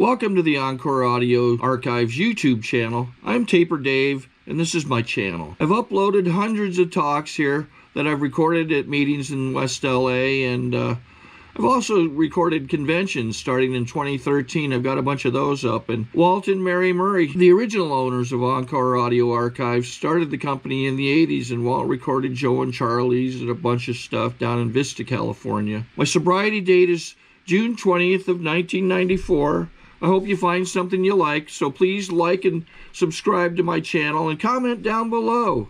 Welcome to the Encore Audio Archives YouTube channel. I'm Taper Dave, and this is my channel. I've uploaded hundreds of talks here that I've recorded at meetings in West LA, and I've also recorded conventions starting in 2013. I've got a bunch of those up. And Walt and Mary Murray, the original owners of Encore Audio Archives, started the company in the 80s, and Walt recorded Joe and Charlie's and a bunch of stuff down in Vista, California. My sobriety date is June 20th of 1994. I hope you find something you like, so please like and subscribe to my channel and comment down below.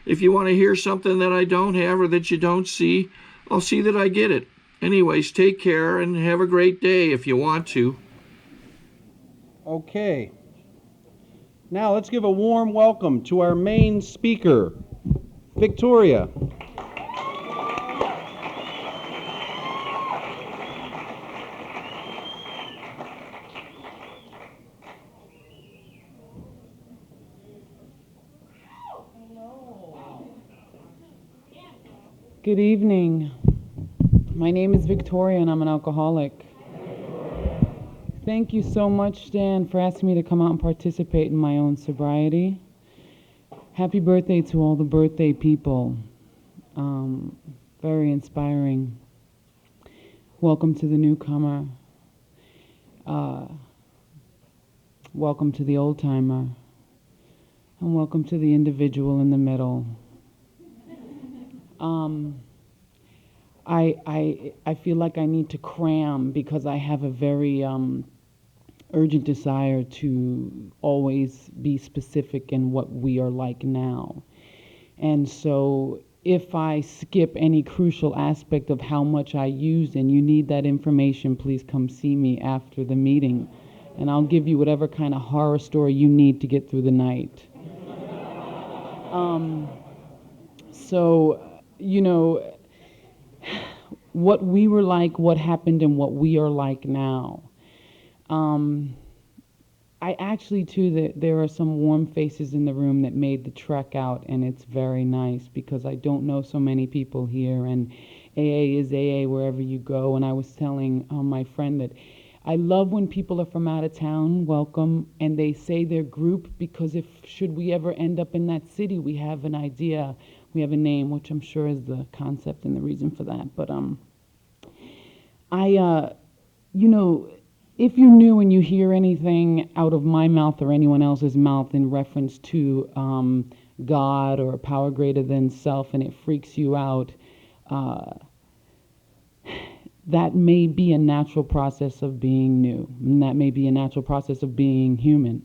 If you want to hear something that I don't have or that you don't see, I'll see that I get it. Anyways, take care and have a great day if you want to. Okay. Now let's give a warm welcome to our main speaker, Victoria. Good evening. My name is Victoria and I'm an alcoholic. Thank you so much, Stan, for asking me to come out and participate in my own sobriety. Happy birthday to all the birthday people. Very inspiring. Welcome to the newcomer. Welcome to the old timer. And welcome to the individual in the middle. I feel like I need to cram because I have a very urgent desire to always be specific in what we are like now. And so if I skip any crucial aspect of how much I use and you need that information, please come see me after the meeting. And I'll give you whatever kind of horror story you need to get through the night. So, you know, what we were like, what happened, and what we are like now. I actually, too, there are some warm faces in the room that made the trek out, and it's very nice because I don't know so many people here, and AA is AA wherever you go. And I was telling my friend that I love when people are from out of town, welcome, and they say their group, because should we ever end up in that city, we have an idea, we have a name, which I'm sure is the concept and the reason for that. But you know, if you're new and you hear anything out of my mouth or anyone else's mouth in reference to God or a power greater than self, and it freaks you out, that may be a natural process of being new, and that may be a natural process of being human.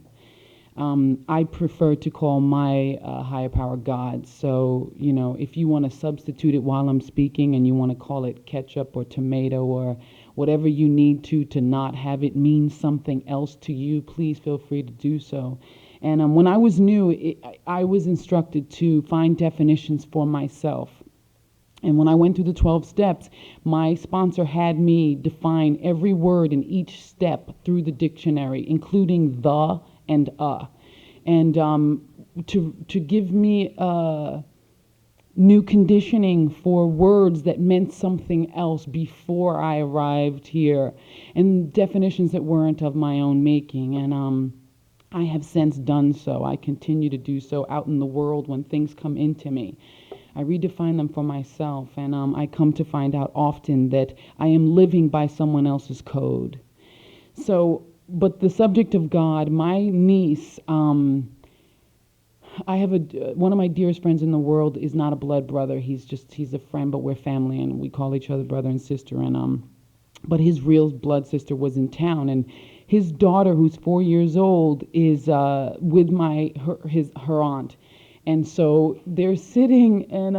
I prefer to call my higher power God. So, you know, if you want to substitute it while I'm speaking and you want to call it ketchup or tomato or whatever you need to not have it mean something else to you, please feel free to do so. And when I was new, I was instructed to find definitions for myself. And when I went through the 12 steps, my sponsor had me define every word in each step through the dictionary, including the and to give me new conditioning for words that meant something else before I arrived here, and definitions that weren't of my own making. And I have since done so. I continue to do so out in the world when things come into me. I redefine them for myself, and I come to find out often that I am living by someone else's code. So, but the subject of God, my niece, I have one of my dearest friends in the world is not a blood brother. He's a friend, but we're family, and we call each other brother and sister. And but his real blood sister was in town, and his daughter, who's 4 years old, is with her aunt. And so they're sitting, and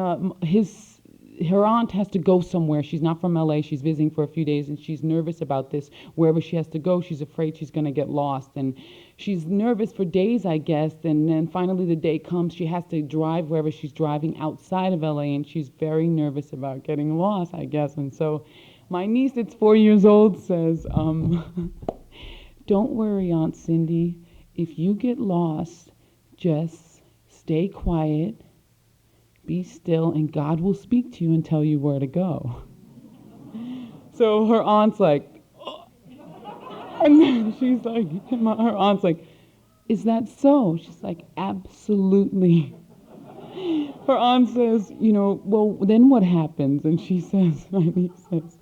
her aunt has to go somewhere. She's not from LA. She's visiting for a few days, and she's nervous about this. Wherever she has to go, she's afraid she's going to get lost. And she's nervous for days, I guess. And then finally the day comes. She has to drive wherever she's driving outside of LA, and she's very nervous about getting lost, I guess. And so my niece, that's 4 years old, says, don't worry, Aunt Cindy. If you get lost, just stay quiet, be still, and God will speak to you and tell you where to go. So her aunt's like, oh. And then she's like, her aunt's like, is that so? She's like, absolutely. Her aunt says, well, then what happens? And she says, my niece says,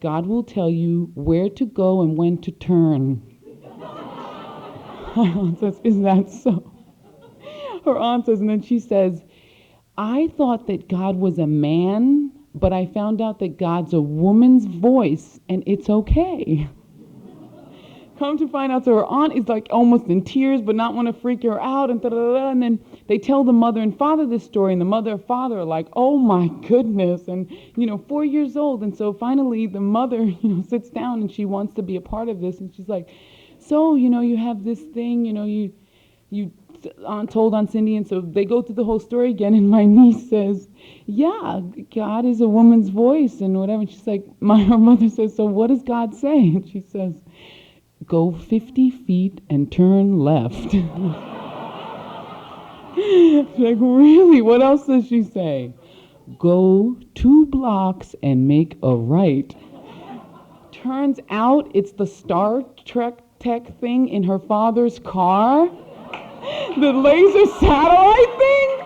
God will tell you where to go and when to turn. My aunt says, is that so? Her aunt says, and then she says, I thought that God was a man, but I found out that God's a woman's voice, and it's okay. Come to find out, so her aunt is like almost in tears, but not want to freak her out, and da-da-da-da. And then they tell the mother and father this story, and the mother and father are like, oh my goodness, and 4 years old. And so finally the mother, sits down and she wants to be a part of this, and she's like, so, you have this thing, you told Aunt Cindy, and so they go through the whole story again, and my niece says, yeah, God is a woman's voice and whatever. And she's like, her mother says, so what does God say? And she says, go 50 feet and turn left. She's like, really? What else does she say? Go 2 blocks and make a right. Turns out it's the Star Trek tech thing in her father's car. The laser satellite thing.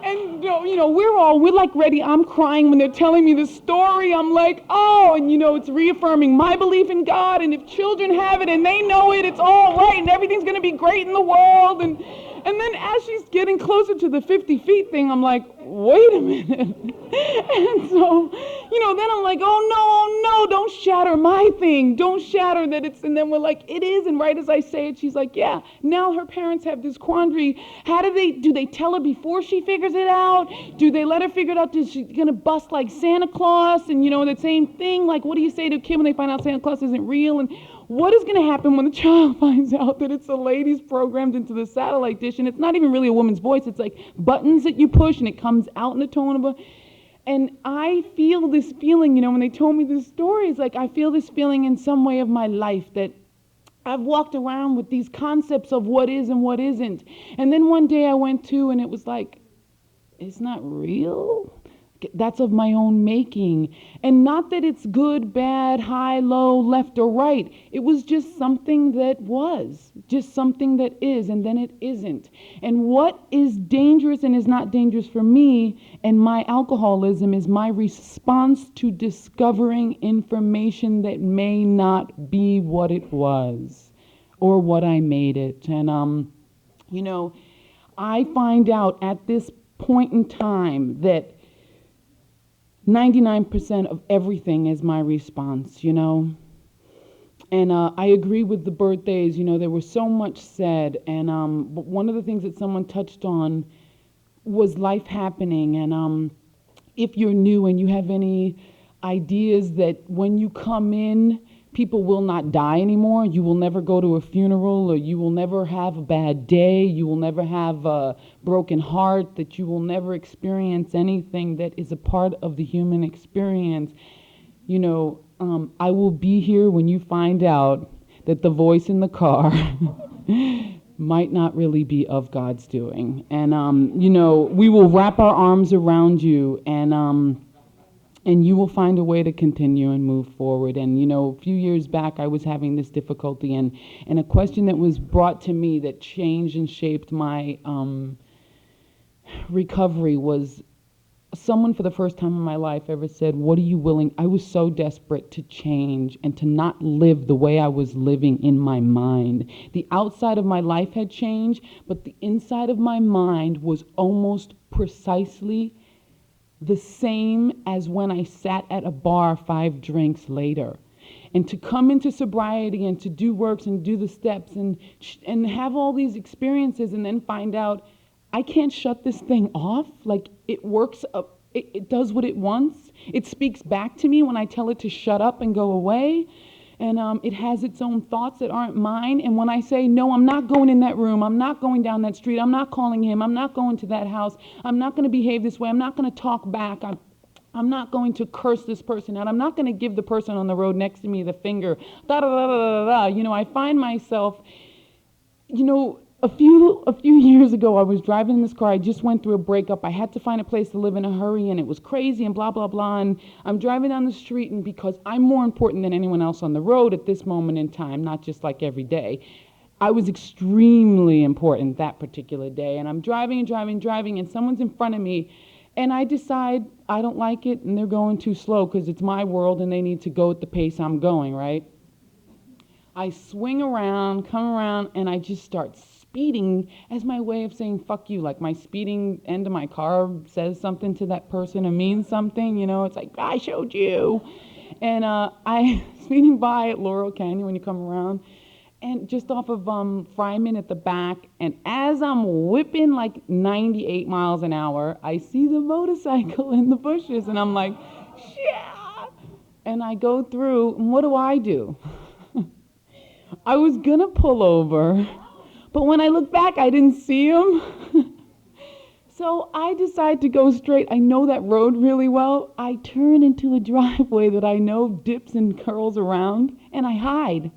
And, we're like ready. I'm crying when they're telling me the story. I'm like, oh, and it's reaffirming my belief in God. And if children have it and they know it, it's all right. And everything's going to be great in the world. And then as she's getting closer to the 50 feet thing, I'm like, wait a minute. And so, then I'm like, oh no, don't shatter my thing. Don't shatter that it's, and then we're like, it is. And right as I say it, she's like, yeah. Now her parents have this quandary. Do they tell her before she figures it out? Do they let her figure it out? Is she going to bust like Santa Claus? And the same thing, like, what do you say to a kid when they find out Santa Claus isn't real? And what is going to happen when the child finds out that it's a lady's programmed into the satellite dish and it's not even really a woman's voice? It's like buttons that you push and it comes out in the tone of a... And I feel this feeling, when they told me this story, it's like I feel this feeling in some way of my life that I've walked around with these concepts of what is and what isn't. And then one day I went to, and it was like, it's not real. That's of my own making. And not that it's good, bad, high, low, left or right. It was just something that was, just something that is, and then it isn't. And what is dangerous and is not dangerous for me and my alcoholism is my response to discovering information that may not be what it was or what I made it. And, I find out at this point in time that 99% of everything is my response, And I agree with the birthdays, there was so much said. And but one of the things that someone touched on was life happening. And if you're new and you have any ideas that when you come in, people will not die anymore. You will never go to a funeral, or you will never have a bad day. You will never have a broken heart, that you will never experience anything that is a part of the human experience. I will be here when you find out that the voice in the car might not really be of God's doing. And, we will wrap our arms around you, and you will find a way to continue and move forward. And, a few years back, I was having this difficulty, and a question that was brought to me that changed and shaped my recovery was someone for the first time in my life ever said, what are you willing? I was so desperate to change and to not live the way I was living in my mind. The outside of my life had changed, but the inside of my mind was almost precisely the same as when I sat at a bar 5 drinks later. And to come into sobriety and to do works and do the steps and have all these experiences and then find out I can't shut this thing off. Like, it works, it does what it wants. It speaks back to me when I tell it to shut up and go away. And it has its own thoughts that aren't mine. And when I say, no, I'm not going in that room, I'm not going down that street, I'm not calling him, I'm not going to that house, I'm not going to behave this way, I'm not going to talk back, I'm not going to curse this person out, I'm not going to give the person on the road next to me the finger, da da da da da da. I find myself, a few years ago, I was driving in this car. I just went through a breakup. I had to find a place to live in a hurry, and it was crazy and blah, blah, blah. And I'm driving down the street, and because I'm more important than anyone else on the road at this moment in time, not just like every day, I was extremely important that particular day. And I'm driving and driving and driving, and someone's in front of me, and I decide I don't like it, and they're going too slow because it's my world, and they need to go at the pace I'm going, right? I swing around, come around, and I just start speeding as my way of saying fuck you. Like my speeding end of my car says something to that person or means something, you know. It's like, I showed you. And I speeding by at Laurel Canyon when you come around, and just off of Fryman at the back. And as I'm whipping like 98 miles an hour, I see the motorcycle in the bushes, and I'm like, yeah. And I go through, and what do? I was gonna pull over, but when I look back, I didn't see him. So I decide to go straight. I know that road really well. I turn into a driveway that I know dips and curls around, and I hide.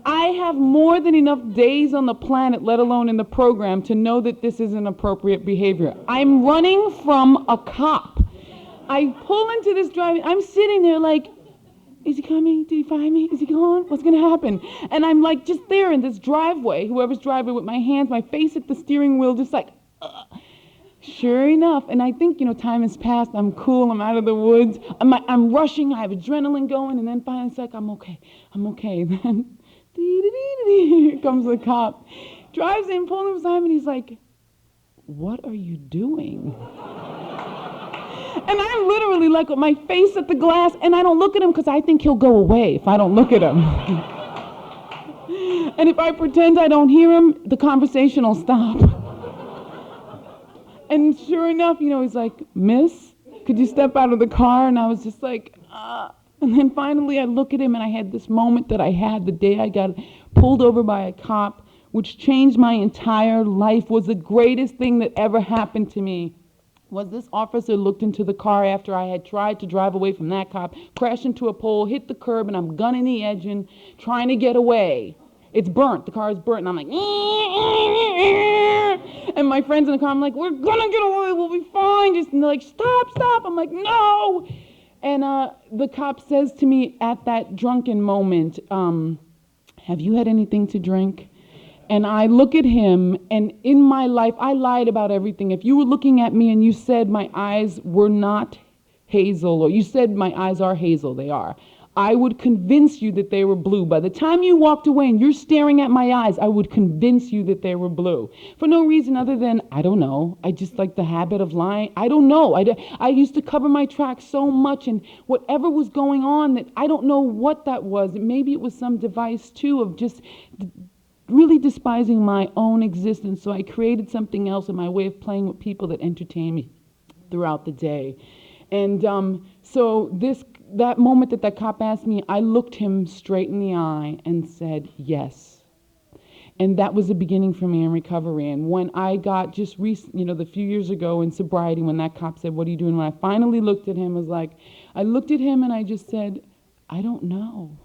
I have more than enough days on the planet, let alone in the program, to know that this is inappropriate behavior. I'm running from a cop. I pull into this driveway. I'm sitting there like, is he coming? Did he find me? Is he gone? What's going to happen? And I'm like just there in this driveway, whoever's driving, with my hands, my face at the steering wheel, just like, ugh. Sure enough, and I think, you know, time has passed. I'm cool. I'm out of the woods. I'm rushing. I have adrenaline going. And then finally it's like, I'm okay. Then here comes the cop. Drives in, pulling him beside me, and he's like, what are you doing? And I'm literally like with my face at the glass, and I don't look at him because I think he'll go away if I don't look at him. And if I pretend I don't hear him, the conversation will stop. And sure enough, you know, he's like, miss, could you step out of the car? And I was just like, And then finally I look at him, and I had this moment that I had the day I got pulled over by a cop, which changed my entire life, was the greatest thing that ever happened to me. Was this officer looked into the car after I had tried to drive away from that cop, crashed into a pole, hit the curb, and I'm gunning the engine, trying to get away. It's burnt. The car is burnt, and I'm like, and my friends in the car, I'm like, we're gonna get away, we'll be fine. Just, and they're like, stop. I'm like, no. And the cop says to me at that drunken moment, have you had anything to drink? And I look at him, and in my life, I lied about everything. If you were looking at me and you said my eyes were not hazel, or you said my eyes are hazel, they are, I would convince you that they were blue. By the time you walked away and you're staring at my eyes, I would convince you that they were blue. For no reason other than, I don't know. I just like the habit of lying. I don't know. I used to cover my tracks so much, and whatever was going on, that I don't know what that was. Maybe it was some device, too, of just really despising my own existence. So I created something else in my way of playing with people that entertain me throughout the day. And so that moment that cop asked me, I looked him straight in the eye and said, yes. And that was the beginning for me in recovery. And when I got just the few years ago in sobriety, when that cop said, what are you doing? When I finally looked at him, I looked at him and I just said, I don't know.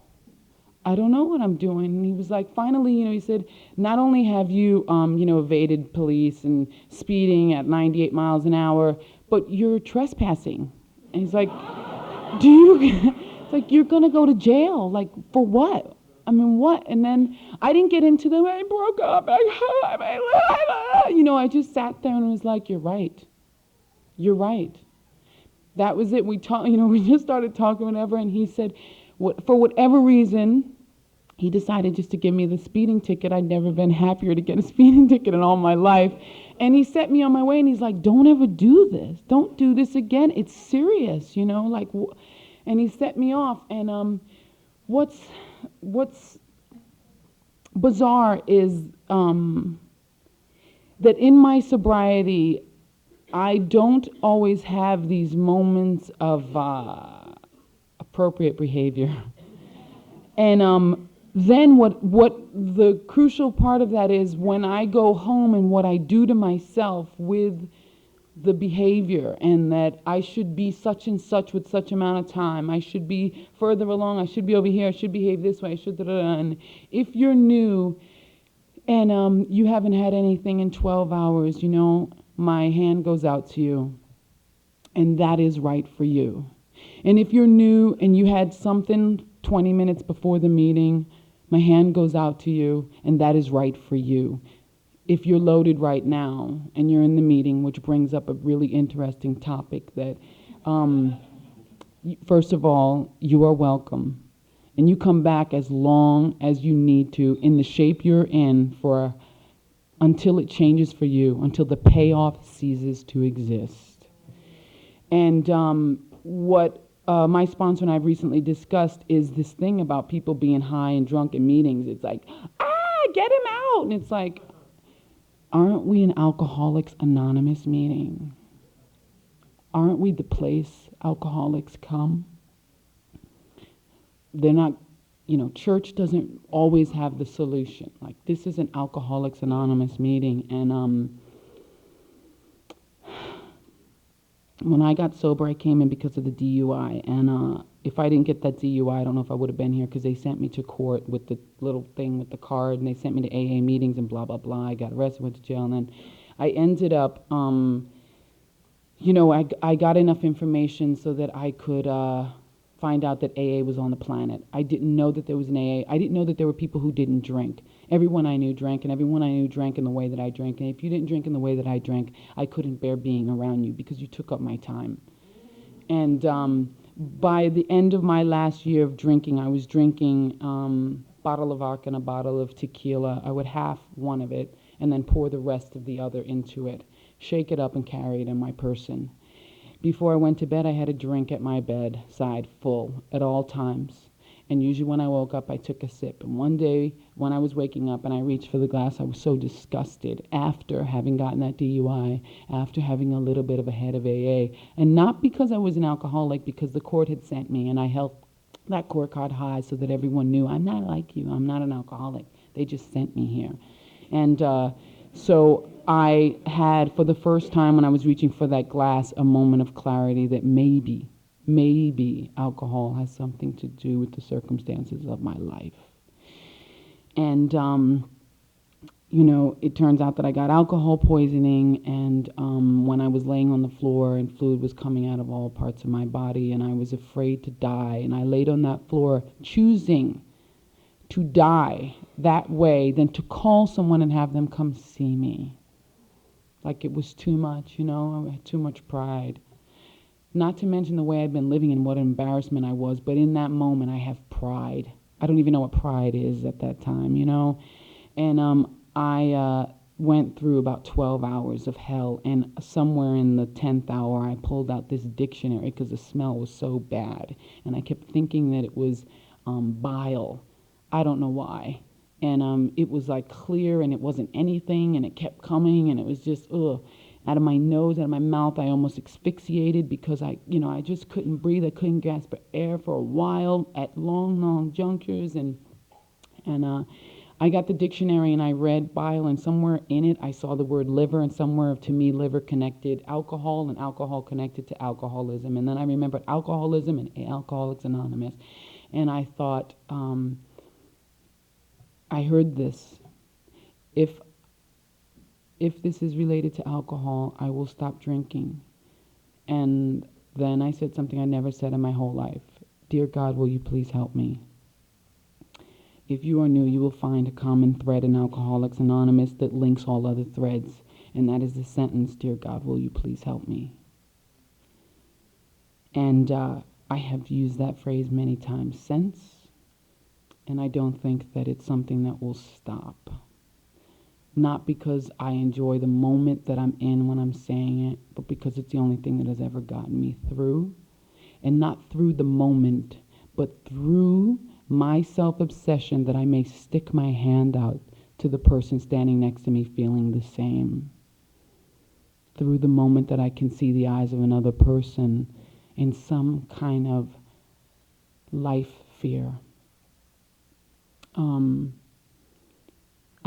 I don't know what I'm doing. And he was like, finally, he said, not only have you, evaded police and speeding at 98 miles an hour, but you're trespassing. And he's like, it's like, you're going to go to jail. Like, for what? I mean, what? And then I didn't get into I broke up. I just sat there and was like, you're right. You're right. That was it. We talked, we just started talking, whatever, and he said, for whatever reason, he decided just to give me the speeding ticket. I'd never been happier to get a speeding ticket in all my life. And he set me on my way, and he's like, don't ever do this. Don't do this again. It's serious, and he set me off. And what's bizarre is that in my sobriety, I don't always have these moments of appropriate behavior. And then what the crucial part of that is when I go home and what I do to myself with the behavior, and that I should be such and such with such amount of time. I should be further along. I should be over here. I should behave this way. I should And if you're new and you haven't had anything in 12 hours, my hand goes out to you, and that is right for you. And if you're new and you had something 20 minutes before the meeting, my hand goes out to you, and that is right for you. If you're loaded right now and you're in the meeting, which brings up a really interesting topic that, first of all, you are welcome. And you come back as long as you need to in the shape you're in until it changes for you, until the payoff ceases to exist. And what my sponsor and I have recently discussed is this thing about people being high and drunk in meetings. It's like, get him out. And it's like, aren't we an Alcoholics Anonymous meeting? Aren't we the place alcoholics come? They're not, church doesn't always have the solution. Like, this is an Alcoholics Anonymous meeting. And when I got sober, I came in because of the DUI. And if I didn't get that DUI, I don't know if I would have been here, because they sent me to court with the little thing with the card, and they sent me to AA meetings and blah, blah, blah. I got arrested, went to jail, and then I ended up, I got enough information so that I could find out that AA was on the planet. I didn't know that there was an AA. I didn't know that there were people who didn't drink. Everyone I knew drank, and everyone I knew drank in the way that I drank. And if you didn't drink in the way that I drank, I couldn't bear being around you because you took up my time. And by the end of my last year of drinking, I was drinking bottle of vodka and a bottle of tequila. I would half one of it and then pour the rest of the other into it, shake it up and carry it in my person. Before I went to bed, I had a drink at my bedside full at all times. And usually when I woke up, I took a sip. And one day when I was waking up and I reached for the glass, I was so disgusted after having gotten that DUI, after having a little bit of a head of AA. And not because I was an alcoholic, because the court had sent me and I held that court card high so that everyone knew, I'm not like you, I'm not an alcoholic. They just sent me here. And so I had, for the first time when I was reaching for that glass, a moment of clarity that maybe alcohol has something to do with the circumstances of my life. And, it turns out that I got alcohol poisoning, and when I was laying on the floor and fluid was coming out of all parts of my body, and I was afraid to die, and I laid on that floor choosing to die that way than to call someone and have them come see me. Like it was too much, I had too much pride. Not to mention the way I'd been living and what an embarrassment I was, but in that moment I have pride. I don't even know what pride is at that time, And I went through about 12 hours of hell, and somewhere in the 10th hour I pulled out this dictionary because the smell was so bad, and I kept thinking that it was bile. I don't know why. And it was like clear, and it wasn't anything, and it kept coming, and it was just, ugh. Out of my nose, out of my mouth, I almost asphyxiated because I just couldn't breathe. I couldn't gasp air for a while at long junctures. And I got the dictionary and I read bile, and somewhere in it I saw the word liver, and somewhere to me liver connected alcohol, and alcohol connected to alcoholism. And then I remembered alcoholism and Alcoholics Anonymous. And I thought, I heard this. If this is related to alcohol, I will stop drinking. And then I said something I never said in my whole life. Dear God, will you please help me? If you are new, you will find a common thread in Alcoholics Anonymous that links all other threads. And that is the sentence, Dear God, will you please help me? And I have used that phrase many times since. And I don't think that it's something that will stop. Not because I enjoy the moment that I'm in when I'm saying it, but because it's the only thing that has ever gotten me through. And not through the moment, but through my self-obsession that I may stick my hand out to the person standing next to me feeling the same. Through the moment that I can see the eyes of another person in some kind of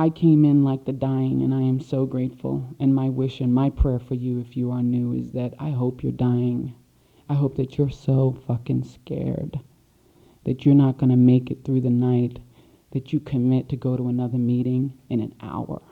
I came in like the dying, and I am so grateful. And my wish and my prayer for you, if you are new, is that I hope you're dying. I hope that you're so fucking scared that you're not going to make it through the night, that you commit to go to another meeting in an hour.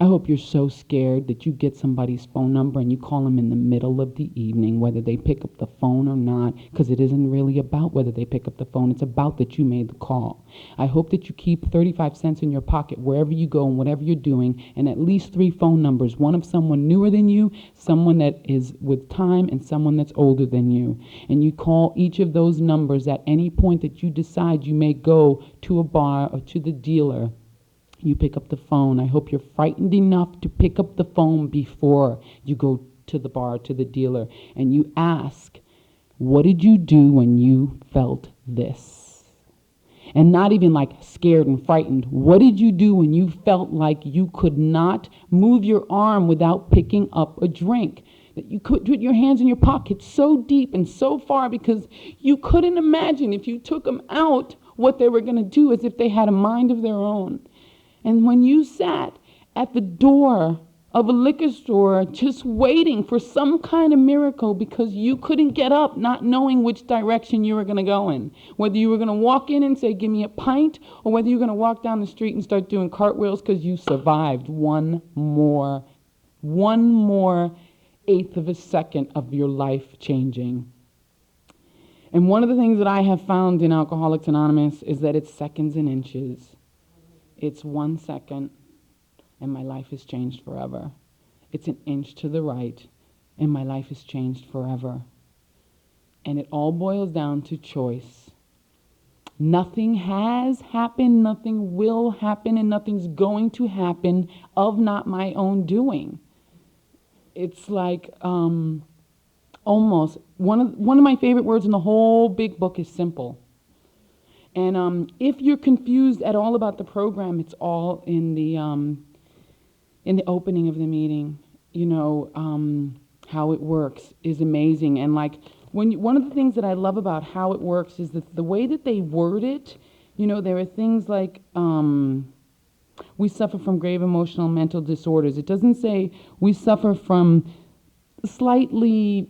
I hope you're so scared that you get somebody's phone number and you call them in the middle of the evening, whether they pick up the phone or not, because it isn't really about whether they pick up the phone. It's about that you made the call. I hope that you keep 35 cents in your pocket wherever you go and whatever you're doing, and at least 3 phone numbers, one of someone newer than you, someone that is with time, and someone that's older than you. And you call each of those numbers at any point that you decide you may go to a bar or to the dealer. You pick up the phone. I hope you're frightened enough to pick up the phone before you go to the bar, to the dealer, and you ask, what did you do when you felt this? And not even like scared and frightened. What did you do when you felt like you could not move your arm without picking up a drink? That you could put your hands in your pockets so deep and so far because you couldn't imagine if you took them out what they were going to do, as if they had a mind of their own. And when you sat at the door of a liquor store just waiting for some kind of miracle because you couldn't get up, not knowing which direction you were going to go in, whether you were going to walk in and say, give me a pint, or whether you're going to walk down the street and start doing cartwheels because you survived one more eighth of a second of your life changing. And one of the things that I have found in Alcoholics Anonymous is that it's seconds and inches. It's 1 second, and my life has changed forever. It's an inch to the right, and my life has changed forever. And it all boils down to choice. Nothing has happened, nothing will happen, and nothing's going to happen of not my own doing. It's like almost, one of my favorite words in the whole big book is simple. And if you're confused at all about the program, it's all in the opening of the meeting. You know, how it works is amazing. And like one of the things that I love about how it works is that the way that they word it. You know, there are things like we suffer from grave emotional and mental disorders. It doesn't say we suffer from slightly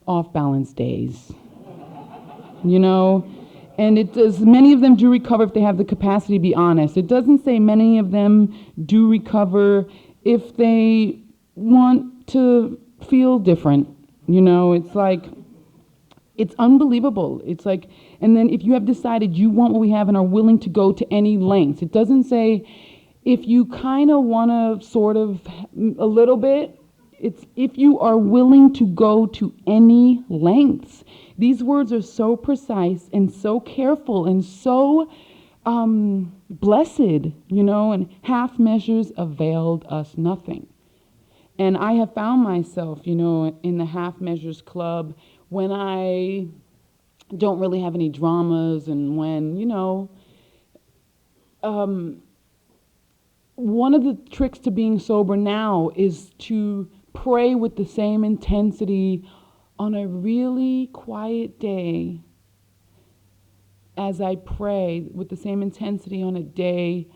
off-balance days. You know. And it does, many of them do recover if they have the capacity to be honest. It doesn't say many of them do recover if they want to feel different. You know, it's like, it's unbelievable. It's like, and then if you have decided you want what we have and are willing to go to any lengths, it doesn't say if you kind of want to sort of a little bit, it's if you are willing to go to any lengths. These words are so precise and so careful and so blessed, you know, and half measures availed us nothing. And I have found myself, you know, in the half measures club when I don't really have any dramas and when, you know, one of the tricks to being sober now is to pray with the same intensity on a really quiet day as I pray with the same intensity on a day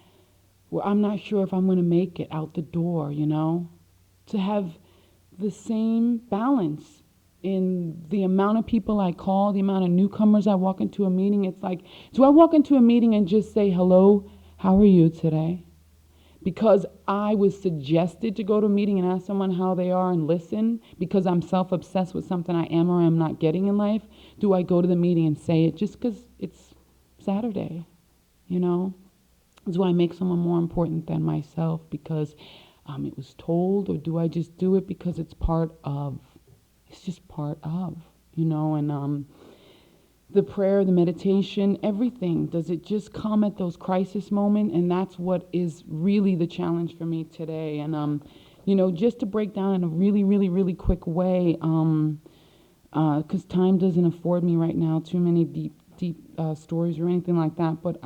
where I'm not sure if I'm going to make it out the door, you know? To have the same balance in the amount of people I call, the amount of newcomers I walk into a meeting. It's like, do I walk into a meeting and just say, hello, how are you today? Because I was suggested to go to a meeting and ask someone how they are and listen, because I'm self-obsessed with something I am or am not getting in life, do I go to the meeting and say it just because it's Saturday, you know? Do I make someone more important than myself because it was told, or do I just do it because it's part of? It's just part of, you know, and the prayer, the meditation, everything, does it just come at those crisis moments? And that's what is really the challenge for me today. And, you know, just to break down in a really, really, really quick way, because time doesn't afford me right now too many deep stories or anything like that. But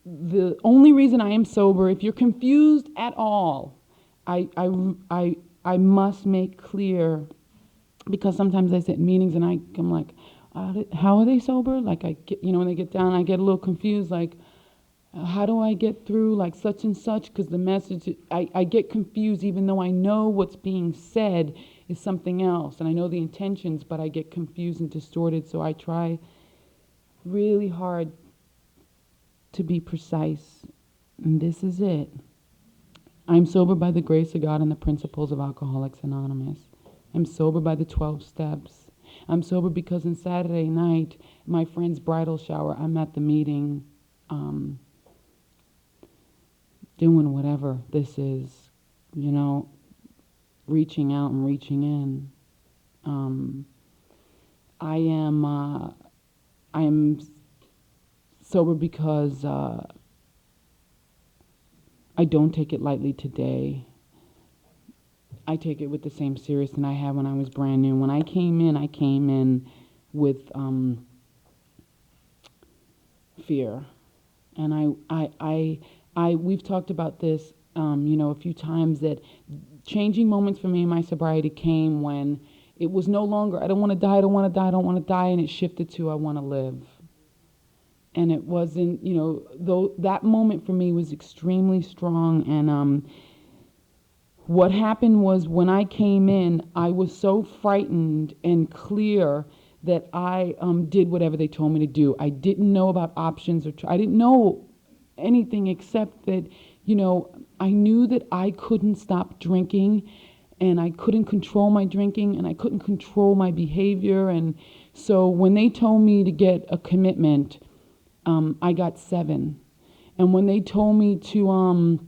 the only reason I am sober, if you're confused at all, I must make clear, because sometimes I sit in meetings and I'm like, how are they sober? Like I get, you know, when they get down, I get a little confused. Like, How do I get through like such and such? Because the message, I get confused even though I know what's being said is something else. And I know the intentions, but I get confused and distorted. So I try really hard to be precise. And this is it. I'm sober by the grace of God and the principles of Alcoholics Anonymous. I'm sober by the 12 steps. I'm sober because on Saturday night, my friend's bridal shower, I'm at the meeting, doing whatever this is, reaching out and reaching in. I am sober because I don't take it lightly today. I take it with the same seriousness I had when I was brand new. When I came in with fear. And we've talked about this, a few times, that changing moments for me in my sobriety came when it was no longer, I don't want to die, I don't want to die, I don't want to die, and it shifted to, I want to live. And it wasn't, though that moment for me was extremely strong. And what happened was when I came in, I was so frightened and clear that I did whatever they told me to do. I didn't know about options, I didn't know anything except that, I knew that I couldn't stop drinking, and I couldn't control my drinking, and I couldn't control my behavior. And so when they told me to get a commitment, I got 7. And when they told me to,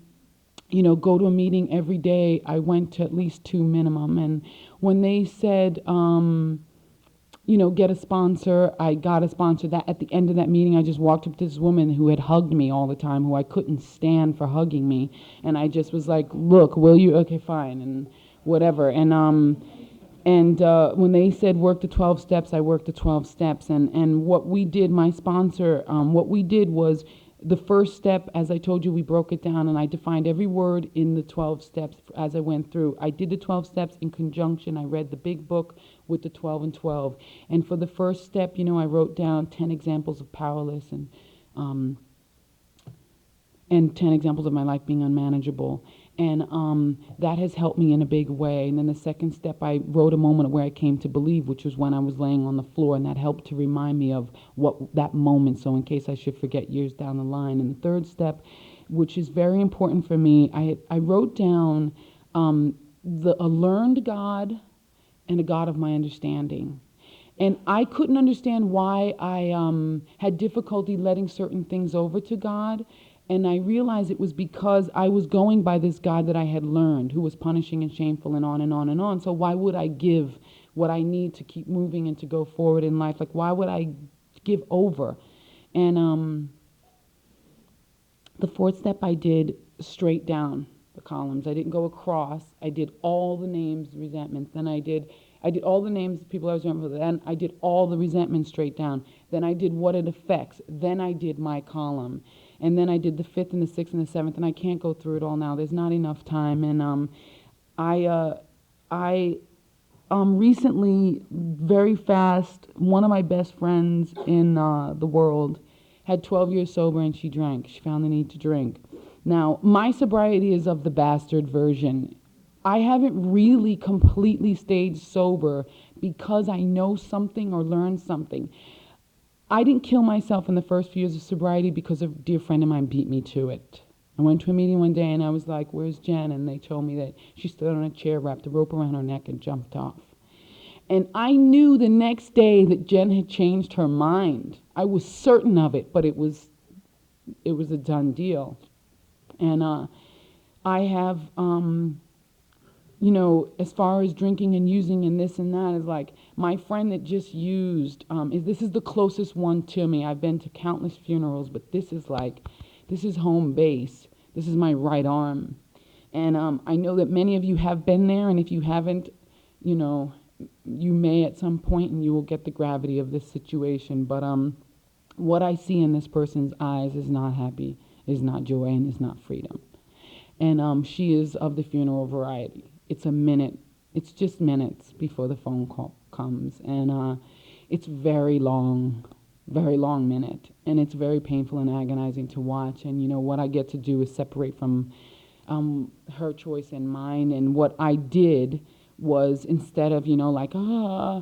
go to a meeting every day, I went to at least 2 minimum. And when they said, get a sponsor, I got a sponsor. That at the end of that meeting, I just walked up to this woman who had hugged me all the time, who I couldn't stand for hugging me. And I just was like, look, will you? Okay, fine. And whatever. And when they said work the 12 steps, I worked the 12 steps. And what we did, my sponsor, what we did was the first step, as I told you, we broke it down, and I defined every word in the 12 steps as I went through. I did the 12 steps in conjunction. I read the big book with the 12 and 12. And for the first step, I wrote down 10 examples of powerless and 10 examples of my life being unmanageable. And that has helped me in a big way. And then the second step, I wrote a moment where I came to believe, which was when I was laying on the floor, and that helped to remind me of what that moment, so in case I should forget years down the line. And the third step, which is very important for me, I wrote down a learned God and a God of my understanding. And I couldn't understand why I had difficulty letting certain things over to God. And I realized it was because I was going by this God that I had learned, who was punishing and shameful and on and on and on. So why would I give what I need to keep moving and to go forward in life? Like, why would I give over? And the fourth step, I did straight down the columns. I didn't go across. I did all the names, resentments. Then I did all the names of people I was resentful of. Then I did all the resentments straight down. Then I did what it affects. Then I did my column. And then I did the 5th and the 6th and the 7th, and I can't go through it all now. There's not enough time. And I recently, very fast, one of my best friends in the world had 12 years sober, and she drank. She found the need to drink. Now, my sobriety is of the bastard version. I haven't really completely stayed sober because I know something or learned something. I didn't kill myself in the first few years of sobriety because a dear friend of mine beat me to it. I went to a meeting one day and I was like, where's Jen? And they told me that she stood on a chair, wrapped a rope around her neck, and jumped off. And I knew the next day that Jen had changed her mind. I was certain of it, but it was a done deal. And I have, as far as drinking and using and this and that, is like my friend that just used, this is the closest one to me. I've been to countless funerals, but this is home base. This is my right arm. And I know that many of you have been there, and if you haven't, you may at some point, and you will get the gravity of this situation. But what I see in this person's eyes is not happy, is not joy, and is not freedom. And she is of the funeral variety. It's just minutes before the phone call comes. And it's very long. very long minute, and it's very painful and agonizing to watch. And you know what I get to do is separate from her choice and mine. And what I did was, instead of, you know, like I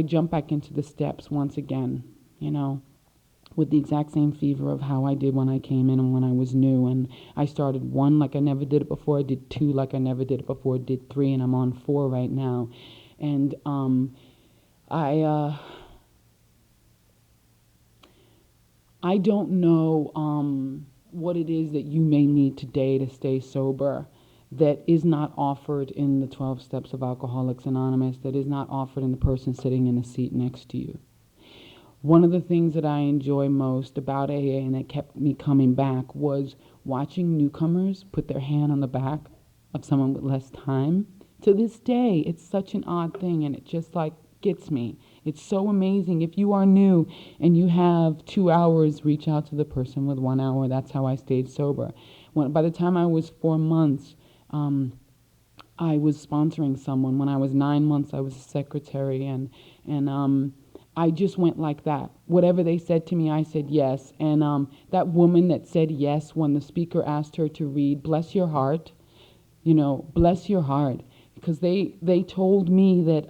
jump back into the steps once again, you know, with the exact same fever of how I did when I came in and when I was new. And I started 1 like I never did it before. I did 2 like I never did it before. I did 3, and I'm on 4 right now. And I don't know what it is that you may need today to stay sober that is not offered in the 12 Steps of Alcoholics Anonymous, that is not offered in the person sitting in the seat next to you. One of the things that I enjoy most about AA and that kept me coming back was watching newcomers put their hand on the back of someone with less time. To this day, it's such an odd thing, and it just like gets me. It's so amazing. If you are new and you have 2 hours, reach out to the person with 1 hour. That's how I stayed sober. By the time I was 4 months, I was sponsoring someone. When I was 9 months, I was a secretary, and I just went like that. Whatever they said to me, I said yes. And that woman that said yes when the speaker asked her to read, bless your heart, you know, bless your heart. Because they told me that,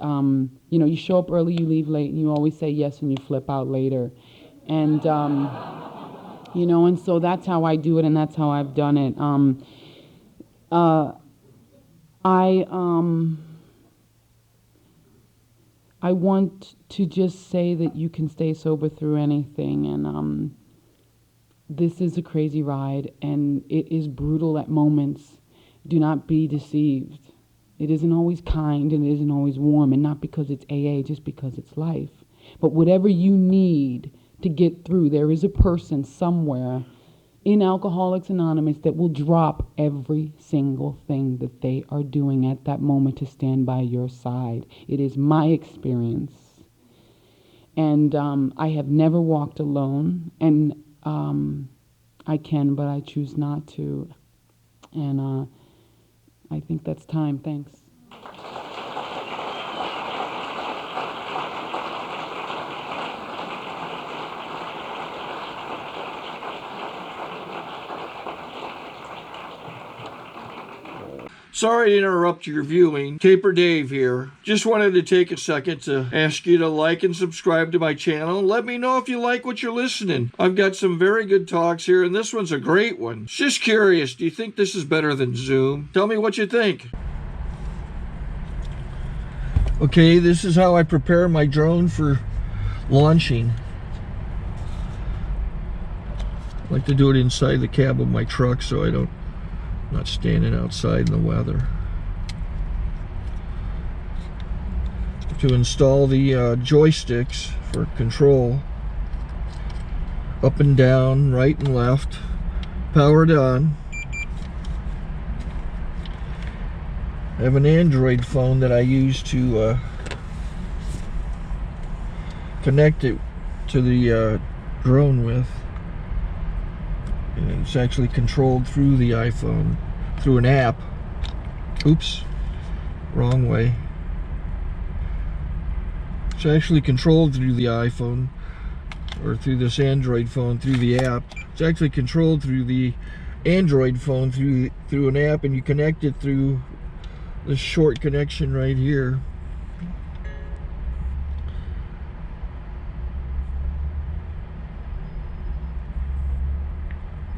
you know, you show up early, you leave late, and you always say yes and you flip out later. And, you know, and so that's how I do it, and that's how I've done it. I want to just say that you can stay sober through anything, and this is a crazy ride, and it is brutal at moments. Do not be deceived. It isn't always kind, and it isn't always warm, and not because it's AA, just because it's life. But whatever you need to get through, there is a person somewhere in Alcoholics Anonymous that will drop every single thing that they are doing at that moment to stand by your side. It is my experience. And I have never walked alone, and I can, but I choose not to. And I think that's time. Thanks. Sorry to interrupt your viewing. Taper Dave here. Just wanted to take a second to ask you to like and subscribe to my channel. Let me know if you like what you're listening. I've got some very good talks here, and this one's a great one. Just curious, do you think this is better than Zoom? Tell me what you think. Okay, this is how I prepare my drone for launching. I like to do it inside the cab of my truck so I'm not standing outside in the weather. To install the joysticks for control, up and down, right and left, powered on. I have an Android phone that I use to connect it to the drone with. And it's actually controlled through the iPhone, through an app. Oops, wrong way. It's actually controlled through the iPhone, or through this Android phone, through the app. It's actually controlled through the Android phone, through an app, and you connect it through this short connection right here.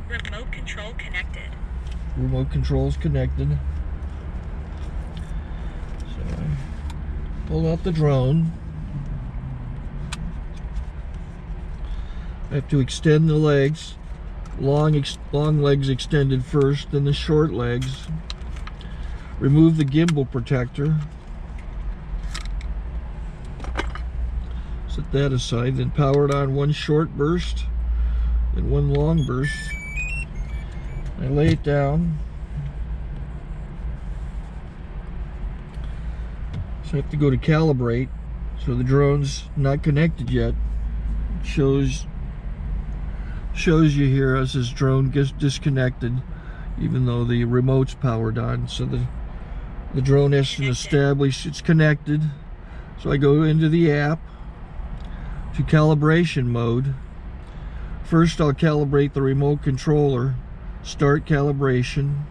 Remote control connected. Remote control's connected. So I pull out the drone. I have to extend the legs. Long legs extended first, then the short legs. Remove the gimbal protector. Set that aside, then power it on one short burst, then one long burst. I lay it down. So I have to go to calibrate. So the drone's not connected yet. It shows you here as this drone gets disconnected, even though the remote's powered on. So the drone has to establish it's connected. So I go into the app, to calibration mode. First I'll calibrate the remote controller. Start calibration.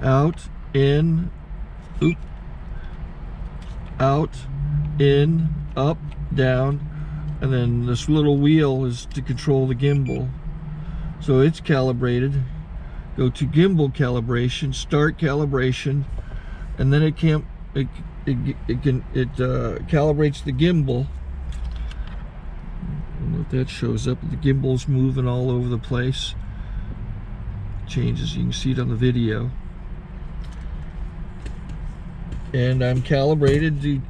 Out, in, oop, out, in, up, down, and then this little wheel is to control the gimbal. So it's calibrated. Go to gimbal calibration, start calibration, and then it calibrates the gimbal. I don't know if that shows up. The gimbal's moving all over the place. Changes, you can see it on the video. And I'm calibrated to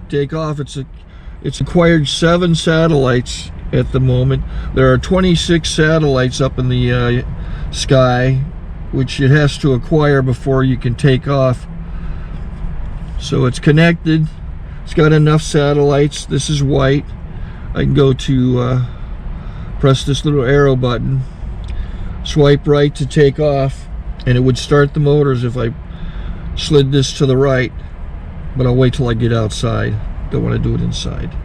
take off. It's acquired 7 satellites at the moment. There are 26 satellites up in the sky, which it has to acquire before you can take off. So it's connected. It's got enough satellites. This is white. I can go to press this little arrow button, swipe right to take off, and it would start the motors if I slid this to the right. But I'll wait till I get outside. Don't want to do it inside.